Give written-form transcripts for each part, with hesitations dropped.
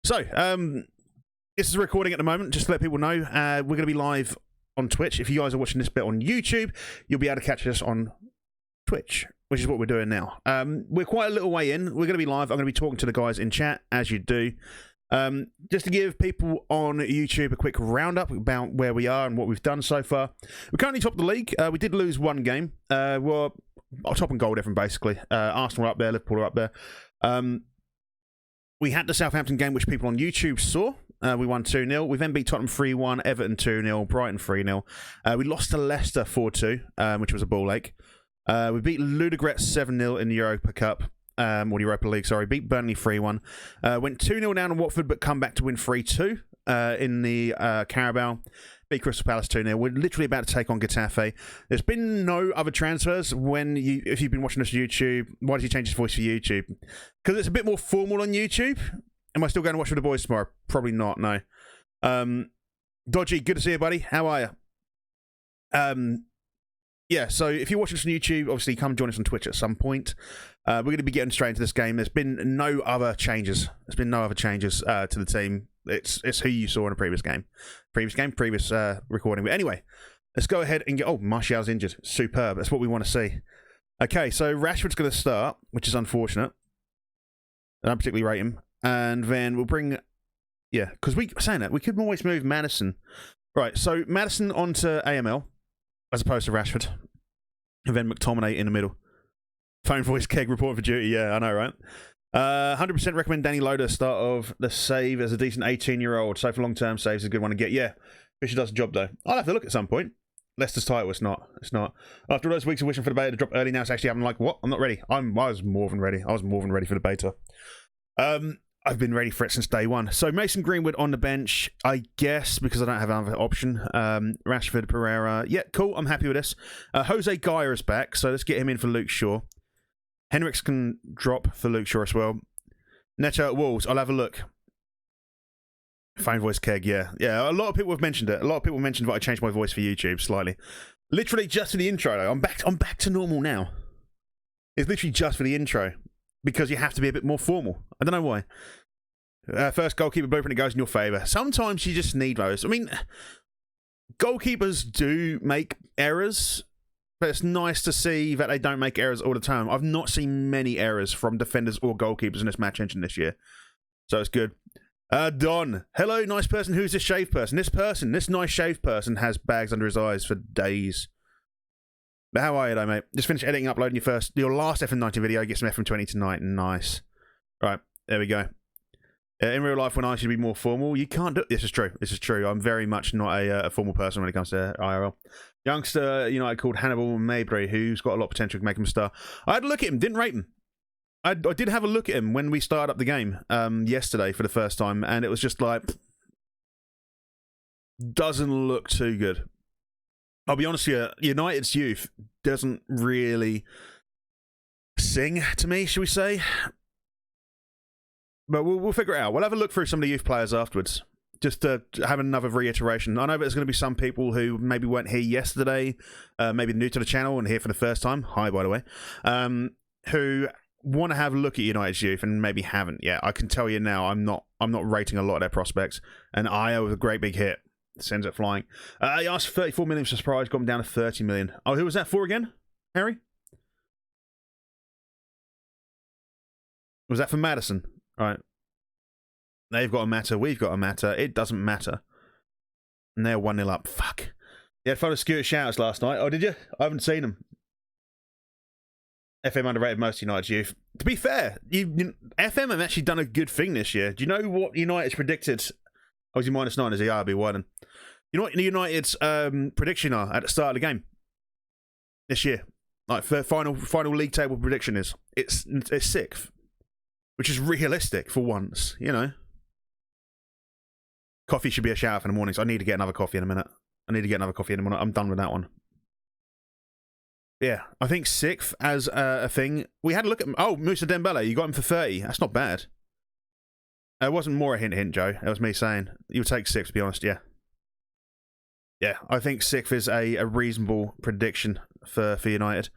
So, this is a recording at the moment, just to let people know. We're going to be live on Twitch. If you guys are watching this bit on YouTube, you'll be able to catch us on Twitch, which is what we're doing now. We're quite a little way in. We're going to be live. I'm going to be talking to the guys in chat, as you do. Just to give people on YouTube a quick roundup about where we are and what we've done so far. We're currently top of the league. We did lose one game. We're top and goal different, basically. Arsenal are up there, Liverpool are up there. We had the Southampton game, which people on YouTube saw. We won 2-0. We then beat Tottenham 3-1, Everton 2-0, Brighton 3-0. We lost to Leicester 4-2, which was a ball ache. We beat Ludogorets 7-0 in the Europa Cup. Or the Europa League, sorry. Beat Burnley 3-1. Went 2-0 down on Watford, but come back to win 3-2 in the Carabao. Beat Crystal Palace 2-0. We're literally about to take on Getafe. There's been no other transfers. If you've been watching this on YouTube, why did you change his voice for YouTube? Because it's a bit more formal on YouTube. Am I still going to watch with the boys tomorrow? Probably not, no. Dodgy, good to see you, buddy. How are you? Yeah, so if you're watching this on YouTube, obviously come join us on Twitch at some point. We're going to be getting straight into this game. There's been no other changes. There's been no other changes to the team. It's who you saw in a previous game. Previous recording. But anyway, let's go ahead and get... Oh, Martial's injured. Superb. That's what we want to see. Okay, so Rashford's going to start, which is unfortunate. I don't particularly rate him. And then we'll bring... Yeah, because we could always move Maddison. Right, so Maddison onto AML, as opposed to Rashford. And then McTominay in the middle. Phone voice keg reporting for duty. Yeah, I know, right? 100% recommend Danny Loader start of the save as a decent 18-year-old. So for long-term saves is a good one to get. Yeah, Fisher does the job, though. I'll have to look at some point. Leicester's title, it's not. It's not. After all those weeks of wishing for the beta to drop early, now it's actually happening. Like, what? I'm not ready. I was more than ready. I was more than ready for the beta. I've been ready for it since day one. So Mason Greenwood on the bench, I guess, because I don't have another option. Rashford, Pereira. Yeah, cool. I'm happy with this. Jose Gaia is back, so let's get him in for Luke Shaw. Henriks can drop for Luke Shaw as well. Neto at Wolves, I'll have a look. Phone voice keg, yeah. Yeah, a lot of people have mentioned it. A lot of people mentioned that I changed my voice for YouTube slightly. Literally just for the intro, though. I'm back to normal now. It's literally just for the intro. Because you have to be a bit more formal. I don't know why. First goalkeeper blueprint, it goes in your favour. Sometimes you just need those. I mean, goalkeepers do make errors, but it's nice to see that they don't make errors all the time. I've not seen many errors from defenders or goalkeepers in this match engine this year. So it's good. Don. Hello, nice person. Who's this shaved person? This nice shaved person has bags under his eyes for days. But how are you though, mate? Just finished editing and uploading your last FM20 video. Get some FM20 tonight. Nice. Right, there we go. In real life, when I should be more formal, you can't do it. This is true. This is true. I'm very much not a formal person when it comes to IRL. Youngster, called Hannibal Mabry, who's got a lot of potential to make him a star. I had a look at him, didn't rate him. I did have a look at him when we started up the game yesterday for the first time, and it was just like, doesn't look too good. I'll be honest with you, United's youth doesn't really sing to me, shall we say? But we'll figure it out. We'll have a look through some of the youth players afterwards, just to have another reiteration. I know there's going to be some people who maybe weren't here yesterday, maybe new to the channel and here for the first time. Hi, by the way. Who want to have a look at United's youth and maybe haven't yet. I can tell you now, I'm not rating a lot of their prospects. And Io was a great big hit. Sends it flying. He asked 34 million for surprise, got him down to 30 million. Oh, who was that for again, Harry? Was that for Madison? All right. They've got a matter. We've got a matter. It doesn't matter. And they're 1-0 up. Fuck. You had fun with Skewer Shouters last night. Oh, did you? I haven't seen them. FM underrated most United's youth. To be fair, FM have actually done a good thing this year. Do you know what United's predicted? Oh, is he -9? Is he? I'll be widening. You know what United's prediction are at the start of the game this year? Like for final league table prediction is it's 6th, which is realistic for once. Coffee should be a shout out in the mornings. I need to get another coffee in a minute. I'm done with that one. Yeah, I think 6th as a thing. We had a look at... Oh, Moussa Dembele, you got him for 30. That's not bad. It wasn't more a hint, Joe. It was me saying. You would take 6th, to be honest, yeah. Yeah, I think 6th is a reasonable prediction for United.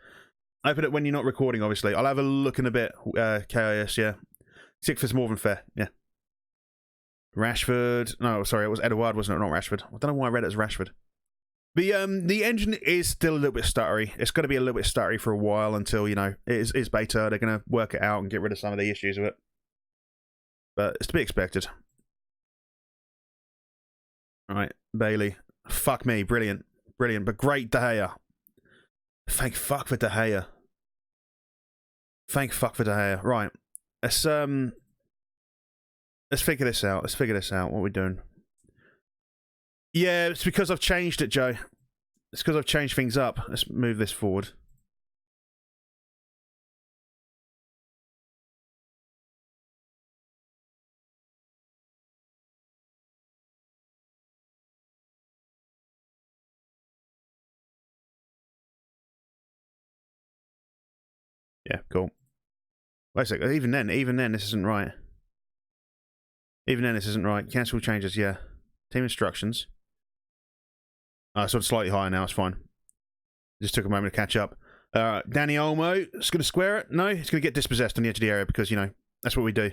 Open it when you're not recording, obviously. I'll have a look in a bit, KIS, yeah. 6th is more than fair, yeah. Rashford. No, sorry, it was Edouard, wasn't it? Not Rashford. I don't know why I read it as Rashford. The engine is still a little bit stuttery. It's going to be a little bit stuttery for a while until, you know, it is beta. They're going to work it out and get rid of some of the issues with it. But it's to be expected. All right, Bailey. Fuck me. Brilliant. Brilliant. But great De Gea. Thank fuck for De Gea. Thank fuck for De Gea. Right. Let's figure this out. Let's figure this out. What are we doing? Yeah, it's because I've changed it, Joe. It's because I've changed things up. Let's move this forward. Yeah, cool. Wait a second. Even then, this isn't right. Even then, this isn't right. Cancel changes, yeah. Team instructions. Sort of slightly higher now, it's fine. Just took a moment to catch up. Danny Olmo, it's going to square it. No, it's going to get dispossessed on the edge of the area because, you know, that's what we do.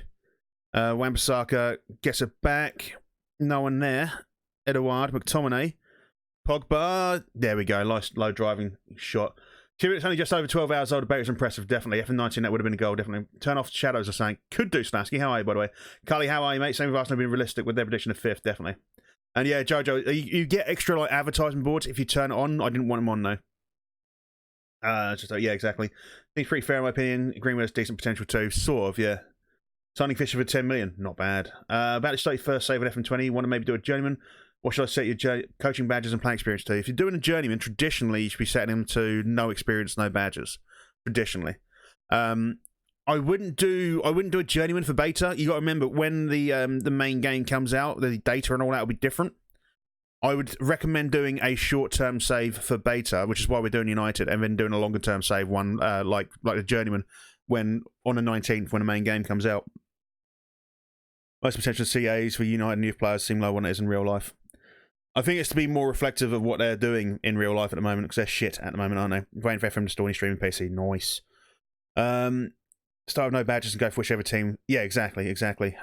Wan-Bissaka gets it back. No one there. Edouard, McTominay. Pogba. There we go. Nice low driving shot. It's only just over 12 hours old. The beta is impressive, definitely. FM19, that would have been a goal, definitely. Turn off shadows, are saying. Could do, Slasky. How are you, by the way? Carly, how are you, mate? Same with Arsenal being realistic with their prediction of 5th, definitely. And yeah, Jojo, you get extra like advertising boards if you turn it on. I didn't want them on, though. Yeah, exactly. Seems pretty fair in my opinion. Greenwood has decent potential too. Sort of, yeah. Signing Fisher for 10 million. Not bad. About to start your first save at FM20. Want to maybe do a journeyman? Or should I set your coaching badges and playing experience to? If you're doing a journeyman, traditionally you should be setting them to no experience, no badges. Traditionally, I wouldn't do a journeyman for beta. You got to remember when the main game comes out, the data and all that will be different. I would recommend doing a short-term save for beta, which is why we're doing United, and then doing a longer-term save one like the journeyman when on the 19th when the main game comes out. Most potential CAs for United and youth players seem low when it is in real life. I think it's to be more reflective of what they're doing in real life at the moment, because they're shit at the moment, aren't they? Waiting for FM to store any streaming PC. Nice. Start with no badges and go for whichever team. Yeah, exactly.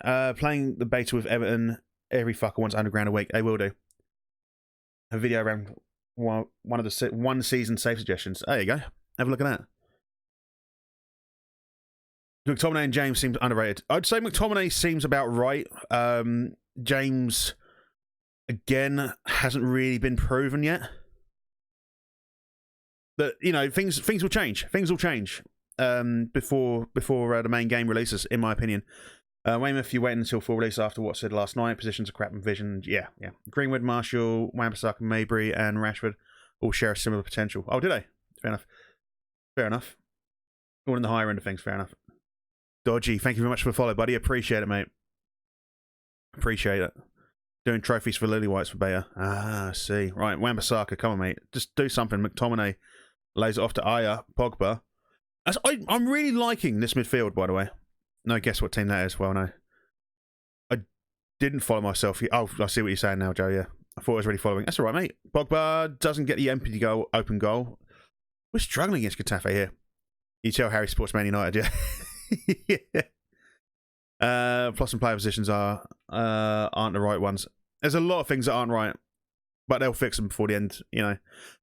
Playing the beta with Everton, every fucker wants underground a week. They will do. A video around one of the one season save suggestions. There you go. Have a look at that. McTominay and James seem underrated. I'd say McTominay seems about right. James... again, hasn't really been proven yet. But, you know, things will change. Things will change before the main game releases, in my opinion. Weymouth, you wait until full release after what I said last night. Positions are crap and vision. Yeah. Greenwood, Marshall, Wan-Bissaka, Mabry, and Rashford all share a similar potential. Oh, do they? Fair enough. All in the higher end of things, fair enough. Dodgy, thank you very much for the follow, buddy. Appreciate it, mate. Appreciate it. Doing trophies for Lily Whites for beta. Ah, I see. Right, Wan-Bissaka, come on, mate. Just do something. McTominay lays it off to Aya, Pogba. I'm really liking this midfield, by the way. No, guess what team that is? Well, no. I didn't follow myself. Oh, I see what you're saying now, Joe, yeah. I thought I was already following. That's all right, mate. Pogba doesn't get the empty goal, open goal. We're struggling against Getafe here. You tell Harry Sports Man United, yeah. Yeah. Plus some player positions aren't the right ones. There's a lot of things that aren't right, but they'll fix them before the end, you know,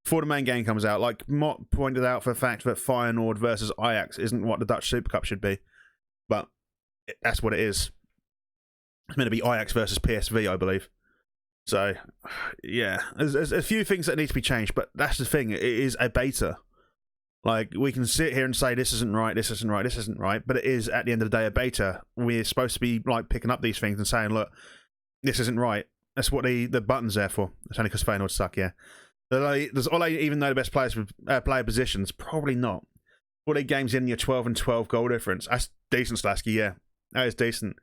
before the main game comes out. Like Mott pointed out for the fact that Feyenoord versus Ajax isn't what the Dutch Super Cup should be, but that's what it is. It's meant to be Ajax versus PSV, I believe. So, yeah, there's a few things that need to be changed, but that's the thing. It is a beta. Like, we can sit here and say this isn't right, this isn't right, this isn't right, but it is, at the end of the day, a beta. We're supposed to be, like, picking up these things and saying, look, this isn't right. That's what the button's there for. It's only because Feyenoord suck, yeah. Does Ole even know the best players with player positions? Probably not. 48 games in, your 12 and 12 goal difference. That's decent, Slasky, yeah. That is decent.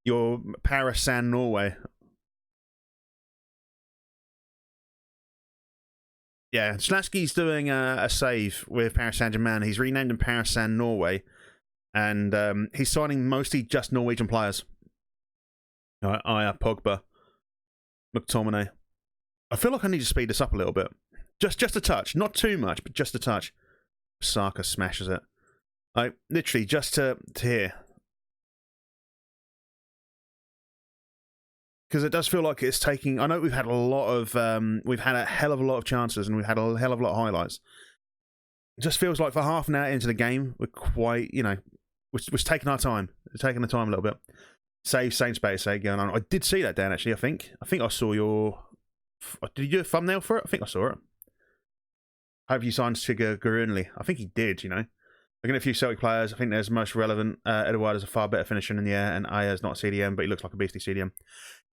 Your Paris Saint Norway. Yeah, Slasky's doing a save with Paris Saint-Germain. He's renamed him Paris Saint Norway, and he's signing mostly just Norwegian players. Aya, Pogba, McTominay. I feel like I need to speed this up a little bit. Just a touch. Not too much, but just a touch. Saka smashes it. Like, literally, just to here. because it does feel like it's taking. I know we've had a hell of a lot of chances, and we've had a hell of a lot of highlights. It just feels like for half an hour into the game, we're quite, we're taking our time. We're taking the time a little bit. Save Saints Beta going on. I did see that, Dan, actually, I think I saw your... Did you do a thumbnail for it? I think I saw it. Hope you signed Sigurd Gurunli. I think he did, Looking at a few Celtic players, I think there's most relevant. Edouard is a far better finisher in the air, and Aya's not a CDM, but he looks like a beastly CDM.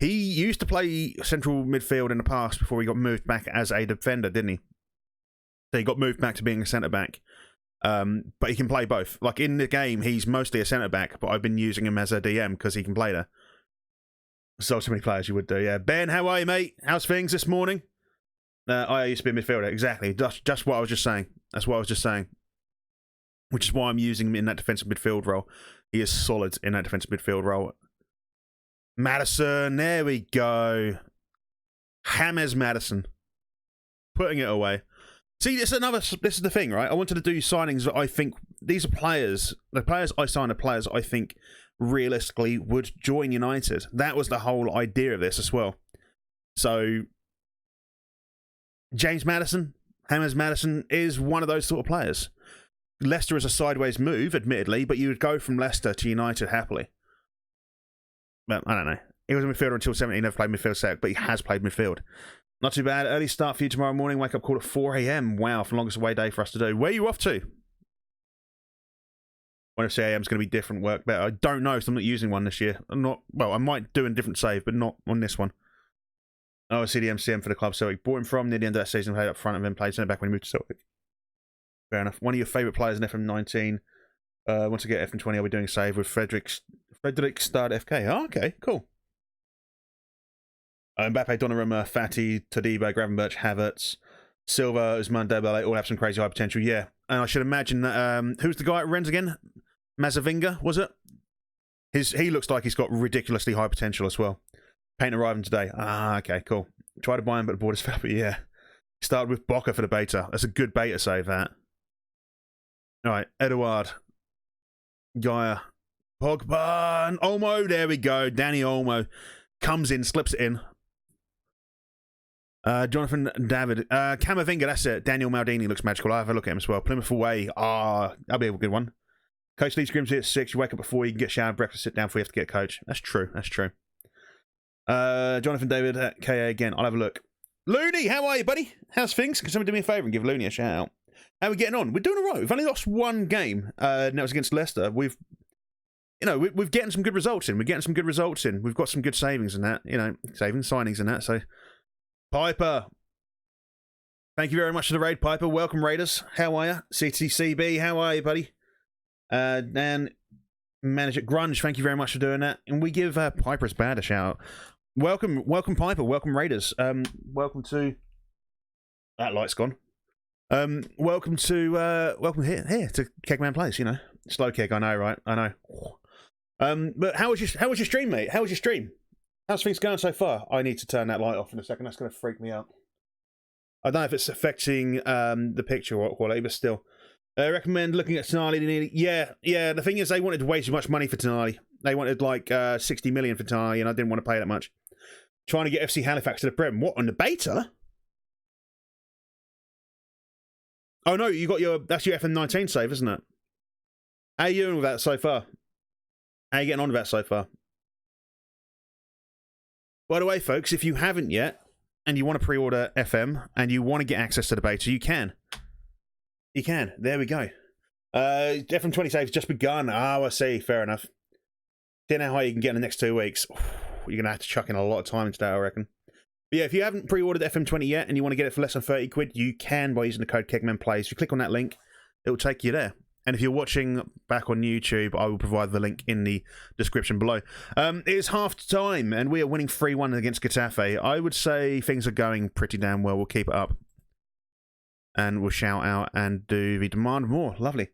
He used to play central midfield in the past before he got moved back as a defender, didn't he? So he got moved back to being a centre-back. But he can play both. Like, in the game, he's mostly a centre-back, but I've been using him as a DM because he can play there. So many players you would do, yeah. Ben, how are you, mate? How's things this morning? I used to be a midfielder, exactly. Just what I was just saying. That's what I was just saying. Which is why I'm using him in that defensive midfield role. He is solid in that defensive midfield role. Madison, there we go. James Madison. Putting it away. See, this is the thing, right? I wanted to do signings that I think, these are players, the players I sign are players I think realistically would join United. That was the whole idea of this as well. So, James Madison is one of those sort of players. Leicester is a sideways move, admittedly, but you would go from Leicester to United happily. Well, I don't know. He was a midfielder until 17, never played midfield set, but he has played midfield. Not too bad. Early start for you tomorrow morning. Wake up call at 4 a.m. Wow, for the longest away day for us to do. Where are you off to? Wonder if 6 a.m. is going to be different work better. I don't know, so I'm not using one this year. I might do a different save, but not on this one. Oh, CM for the club Celtic. Bought him from near the end of that season, played up front and then played centre back when he moved to Celtic. Fair enough. One of your favourite players in FM19. Once I get FM20, I'll be doing a save with Frederick Stad FK. Oh, okay, cool. Mbappe, Donnarumma, Fati, Todibo, Gravenberch, Havertz, Silva, Usman Dembele all have some crazy high potential. Yeah, and I should imagine that. Who's the guy at Rennes again? Mazavinga, was it? He looks like he's got ridiculously high potential as well. Paint arriving today. Ah, okay, cool. Tried to buy him, but the borders fell. But yeah, started with Boca for the beta. That's a good beta save. That. All right, Edouard, Gaia, Pogba, and Olmo. There we go. Danny Olmo comes in, slips it in. Jonathan David. Camavinga, that's it. Daniel Maldini looks magical. I'll have a look at him as well. Plymouth away. That'll be a good one. Coach Lee screams at 6. You wake up at 4. You can get showered, breakfast, sit down before you have to get a coach. That's true. That's true. Jonathan David, KA again. I'll have a look. Looney, how are you, buddy? How's things? Can someone do me a favour and give Looney a shout out? How are we getting on? We're doing all right. We've only lost one game. And that was against Leicester. We're getting some good results in. We're getting some good results in. We've got some good savings in that. Signings in that. So, Piper. Thank you very much for the raid, Piper. Welcome, Raiders. How are you? CTCB, how are you, buddy? Dan, Manager Grunge, thank you very much for doing that. And we give Piper's Bad a shout out. Welcome, Piper. Welcome, Raiders. Welcome to... That light's gone. Welcome here to Kegman Plays, Slow keg, I know, right? I know. But how was your stream, mate? How was your stream? How's things going so far? I need to turn that light off in a second. That's going to freak me out. I don't know if it's affecting the picture quality, but still. Recommend looking at Tonali. Yeah. The thing is, they wanted way too much money for Tonali. They wanted like 60 million for Tonali, and I didn't want to pay that much. Trying to get FC Halifax to the Prem. What, on the beta? Oh no, that's your FM19 save, isn't it? How are you doing with that so far? How are you getting on with that so far? By the way, folks, if you haven't yet, and you want to pre-order FM, and you want to get access to the beta, you can. You can. There we go. FM20 save's just begun. Oh, I see. Fair enough. Don't know how you can get in the next 2 weeks. You're going to have to chuck in a lot of time into that, I reckon. But yeah, if you haven't pre-ordered FM20 yet, and you want to get it for less than 30 quid, you can by using the code KegmanPlays. If you click on that link, it will take you there. And if you're watching back on YouTube, I will provide the link in the description below. It is half time, and we are winning 3-1 against Getafe. I would say things are going pretty damn well. We'll keep it up. And we'll shout out and do the demand more. Lovely.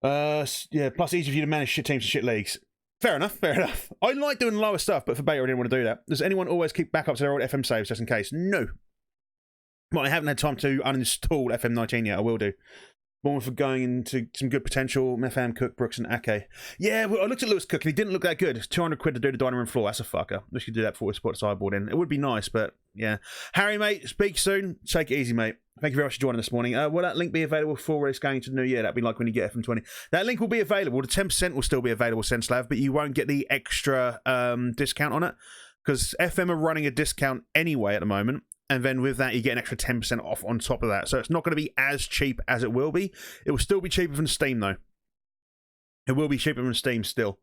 Yeah, plus easy for you to manage shit teams and shit leagues. Fair enough. I like doing lower stuff, but for beta, I didn't want to do that. Does anyone always keep backups to their old FM saves just in case? No. Well, I haven't had time to uninstall FM19 yet. I will do. Bournemouth for going into some good potential. Mefam, Cook, Brooks, and Ake. Yeah, well, I looked at Lewis Cook and he didn't look that good. It's 200 quid to do the dining room floor. That's a fucker. We should do that before we put the sideboard in. It would be nice, but yeah. Harry, mate, speak soon. Take it easy, mate. Thank you very much for joining this morning. Will that link be available for race going into the new year? That'd be like when you get FM20. That link will be available. The 10% will still be available, Senslav, but you won't get the extra discount on it because FM are running a discount anyway at the moment. And then with that, you get an extra 10% off on top of that. So it's not going to be as cheap as it will be. It will still be cheaper than Steam, though. It will be cheaper than Steam still.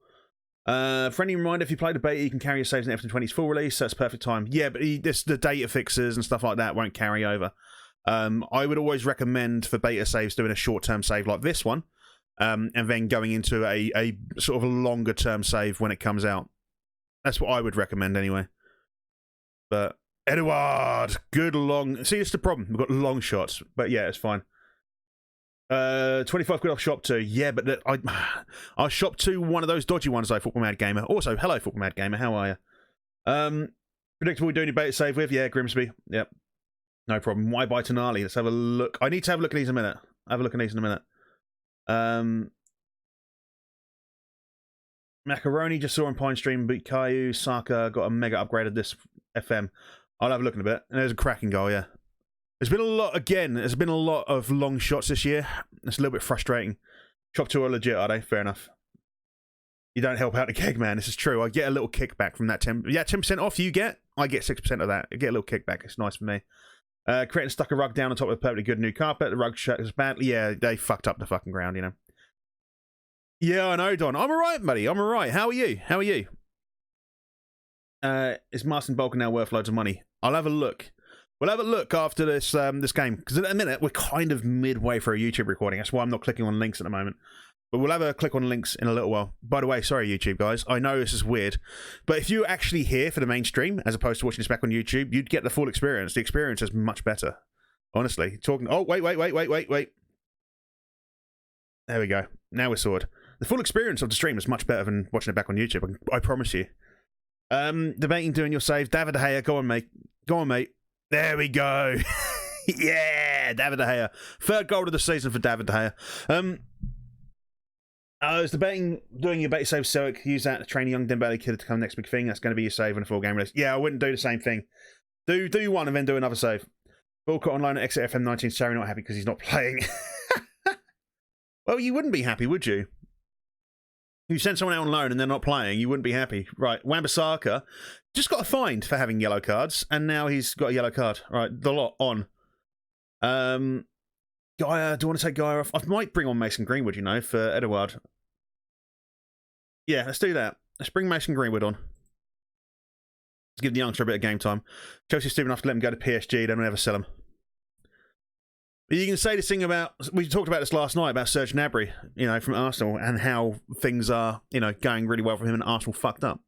Friendly reminder, if you play the beta, you can carry your saves in FM20's full release. So that's perfect time. Yeah, but the data fixes and stuff like that won't carry over. I would always recommend for beta saves doing a short-term save like this one. And then going into a sort of a longer-term save when it comes out. That's what I would recommend anyway. But... Edouard, good long... See, it's the problem. We've got long shots. But yeah, it's fine. 25 quid off shop 2. Yeah, but I shop 2 one of those dodgy ones though, Football Mad Gamer. Also, hello, Football Mad Gamer. How are you? Predictable doing your beta save with? Yeah, Grimsby. Yep. No problem. Why buy Tonali? Let's have a look. I need to have a look at these in a minute. Have a look at these in a minute. Macaroni just saw on Pine Stream, beat Caillou. Saka got a mega upgrade of this FM. I'll have a look in a bit. And there's a cracking goal, yeah. There's been a lot, again, there's been a lot of long shots this year. It's a little bit frustrating. Shop 2 are legit, are they? Fair enough. You don't help out the kegman. This is true. I get a little kickback from that 10. Yeah, 10% off you get. I get 6% of that. I get a little kickback. It's nice for me. Cretin stuck a rug down on top of a perfectly good new carpet. The rug shut is badly. Yeah, they fucked up the fucking ground, you know. Yeah, I know, Don. I'm alright, buddy. I'm alright. How are you? How are you? Is Marston Balkan now worth loads of money? I'll have a look. We'll have a look after this this game, because at the minute we're kind of midway through a YouTube recording. That's why I'm not clicking on links at the moment. But we'll have a click on links in a little while. By the way, sorry YouTube guys, I know this is weird, but if you're actually here for the main stream as opposed to watching this back on YouTube, you'd get the full experience. The experience is much better, honestly. Talking. Oh wait. There we go. Now we're sorted. The full experience of the stream is much better than watching it back on YouTube. I promise you. Debating doing your save. David De Gea, go on, mate. Go on, mate. There we go. Yeah, David De Gea. Third goal of the season for David De Gea. I was debating doing your beta save, so use that to train a young Dembele kid to come next big thing. That's going to be your save in a full game release. Yeah, I wouldn't do the same thing. Do one and then do another save. Walcott online at exit FM19. Sorry, not happy because he's not playing. Well, you wouldn't be happy, would you? You send someone out on loan and they're not playing, you wouldn't be happy. Right, Wan-Bissaka just got a fine for having yellow cards, and now he's got a yellow card. Right, the lot on. Gaia, do I want to take Gaia off? I might bring on Mason Greenwood, you know, for Edouard. Yeah, let's do that. Let's bring Mason Greenwood on. Let's give the youngster a bit of game time. Chelsea's stupid enough to let him go to PSG, then we'll never sell him. You can say this thing about, we talked about this last night, about Serge Gnabry, you know, from Arsenal, and how things are, you know, going really well for him and Arsenal fucked up.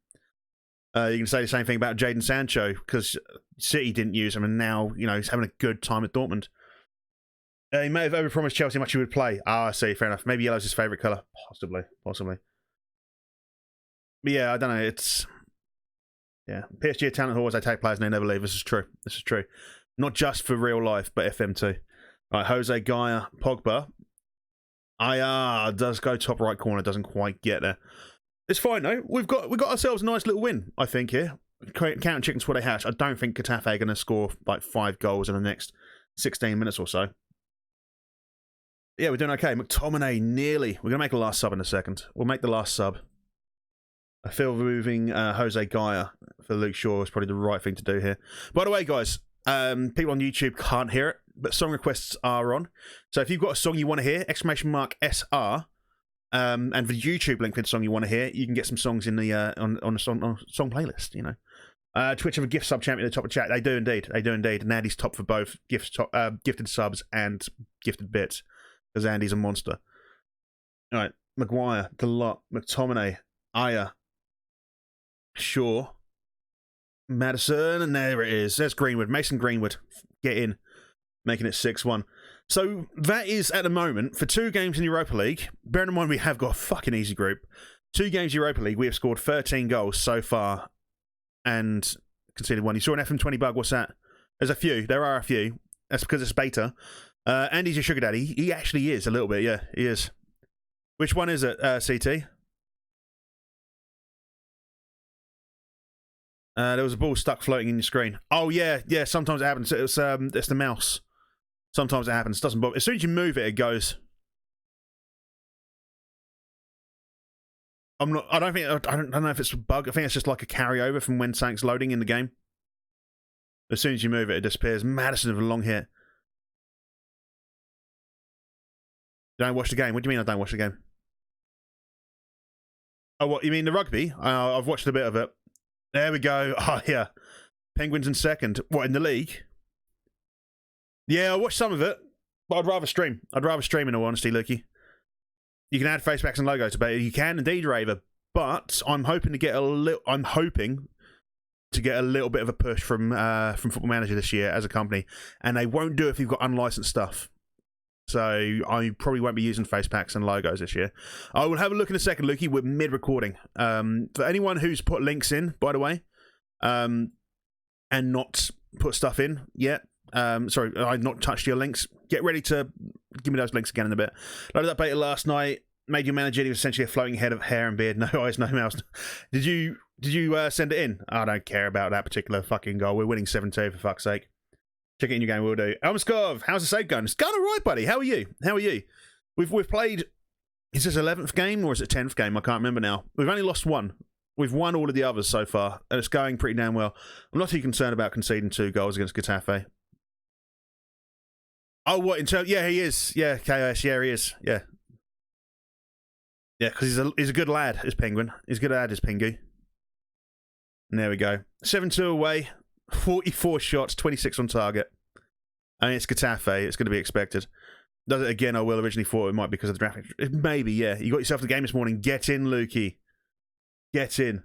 You can say the same thing about Jadon Sancho, because City didn't use him and now, you know, he's having a good time at Dortmund. He may have overpromised Chelsea how much he would play. Ah, I see, fair enough. Maybe yellow's his favourite colour. Possibly. But yeah, I don't know, it's... Yeah, PSG are talent whores, they take players and they never leave. This is true. Not just for real life, but FM2. Right, Jose Gaia, Pogba. Does go top right corner, doesn't quite get there. It's fine though. We've got ourselves a nice little win, I think, here. Counting chickens before they hatch. I don't think Getafe are going to score like 5 goals in the next 16 minutes or so. Yeah, we're doing okay. McTominay, nearly. We're going to make a last sub in a second. We'll make the last sub. I feel moving Jose Gaia for Luke Shaw is probably the right thing to do here. By the way, guys, people on YouTube can't hear it, but song requests are on. So if you've got a song you want to hear, !SR, and the YouTube link for the song you want to hear, you can get some songs in the on a song playlist. You know, Twitch have a gift sub champion at the top of chat. They do indeed. And Andy's top for both gifted subs and gifted bits, because Andy's a monster. All right, Maguire, Delot, McTominay, Aya, Shaw, Madison, and there it is. There's Greenwood. Mason Greenwood. Get in. Making it 6-1. So that is, at the moment, for 2 games in Europa League, bearing in mind we have got a fucking easy group, 2 games Europa League, we have scored 13 goals so far and conceded 1. You saw an FM20 bug, what's that? There's a few. There are a few. That's because it's beta. Andy's your sugar daddy. He actually is a little bit. Yeah, he is. Which one is it, CT? There was a ball stuck floating in your screen. Oh yeah, yeah. Sometimes it happens. It's the mouse. Sometimes it happens. It doesn't bother. As soon as you move it, it goes. I don't know if it's a bug. I think it's just like a carryover from when something's loading in the game. As soon as you move it, it disappears. Madison with a long hit. Don't watch the game. What do you mean I don't watch the game? Oh, what? You mean the rugby? I've watched a bit of it. There we go. Oh, yeah. Penguins in second. What, in the league? Yeah, I watched some of it, but I'd rather stream. I'd rather stream, in all honesty, Lukey. You can add facebacks and logos to beta. You can indeed, Raver, but I'm hoping to get a little. I'm hoping to get a little bit of a push from Football Manager this year as a company, and they won't do it if you've got unlicensed stuff. So I probably won't be using face packs and logos this year. I will have a look in a second, Lukey. We're mid-recording. For anyone who's put links in, by the way, and not put stuff in yet, sorry, I've not touched your links. Get ready to give me those links again in a bit. Loaded that beta last night. Made your manager. He was essentially a floating head of hair and beard. No eyes, no mouth. Did you send it in? I don't care about that particular fucking goal. We're winning 7-2 for fuck's sake. Check it in your game, we'll do. Elmskov, how's the save going? It's going all right, buddy. How are you? How are you? We've played, is this 11th game or is it 10th game? I can't remember now. We've only lost one. We've won all of the others so far, and it's going pretty damn well. I'm not too concerned about conceding 2 goals against Getafe. Oh, what, in terms? Yeah, he is. Yeah, KOS, yeah, he is. Yeah. Yeah, because he's a good lad, is Penguin. He's a good lad, is Pingu. And there we go. 7-2 away. 44 shots, 26 on target. I mean, it's Getafe. It's going to be expected. Does it again? I will. Originally thought it might be because of the draft. Maybe, yeah. You got yourself the game this morning. Get in, Lukey. Get in.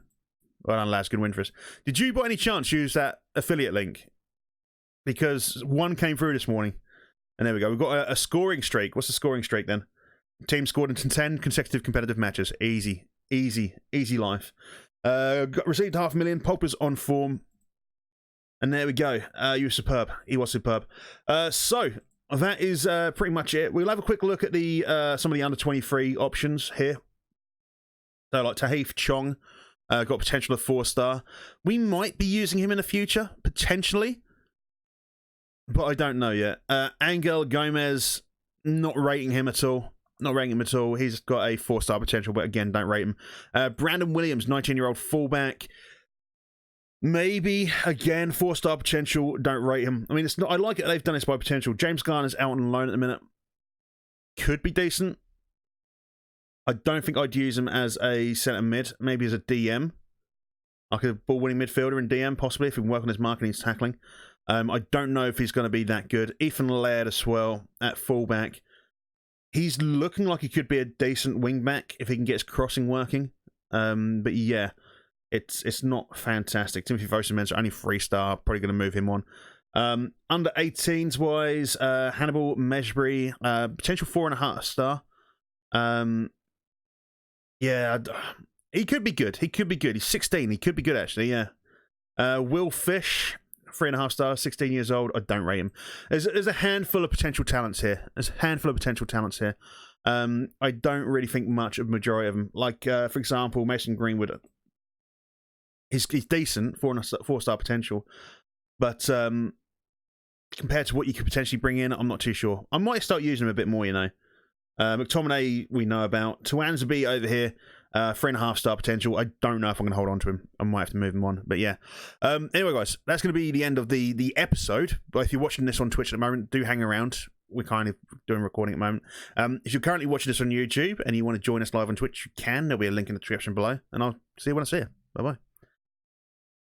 Well done, lads. Good win for us. Did you, by any chance, use that affiliate link? Because one came through this morning. And there we go. We've got a scoring streak. What's the scoring streak then? Team scored in 10 consecutive competitive matches. Easy. Easy. Easy life. Received 500,000. Pogba's on form. And there we go. You were superb. He was superb. So that is pretty much it. We'll have a quick look at the some of the under-23 options here. So like Tahith Chong, got potential of 4-star. We might be using him in the future, potentially. But I don't know yet. Angel Gomez, not rating him at all. Not rating him at all. He's got a 4-star potential, but again, don't rate him. Brandon Williams, 19-year-old fullback. Maybe, again, 4-star potential, don't rate him. I mean, it's not. I like it they've done this by potential. James Garner's out on loan at the minute. Could be decent. I don't think I'd use him as a centre mid, maybe as a DM. Like a ball-winning midfielder in DM, possibly, if he can work on his marking and his tackling. I don't know if he's going to be that good. Ethan Laird as well, at fullback. He's looking like he could be a decent wing-back if he can get his crossing working. But yeah. It's not fantastic. Timothy Fosumen's only 3-star. Probably going to move him on. Under 18s wise, Hannibal Mejbri, potential 4.5-star. Yeah, he could be good. He could be good. He's 16. He could be good actually. Yeah. Will Fish, 3.5-star, 16 years old. I don't rate him. There's a handful of potential talents here. I don't really think much of the majority of them. Like for example, Mason Greenwood. He's decent, 4-star potential, but compared to what you could potentially bring in, I'm not too sure. I might start using him a bit more, you know. McTominay, we know about. Tawanzabi over here, 3.5-star potential. I don't know if I'm going to hold on to him. I might have to move him on, but yeah. Anyway, guys, that's going to be the end of the episode. But if you're watching this on Twitch at the moment, do hang around. We're kind of doing recording at the moment. If you're currently watching this on YouTube and you want to join us live on Twitch, you can. There'll be a link in the description below, and I'll see you when I see you. Bye-bye.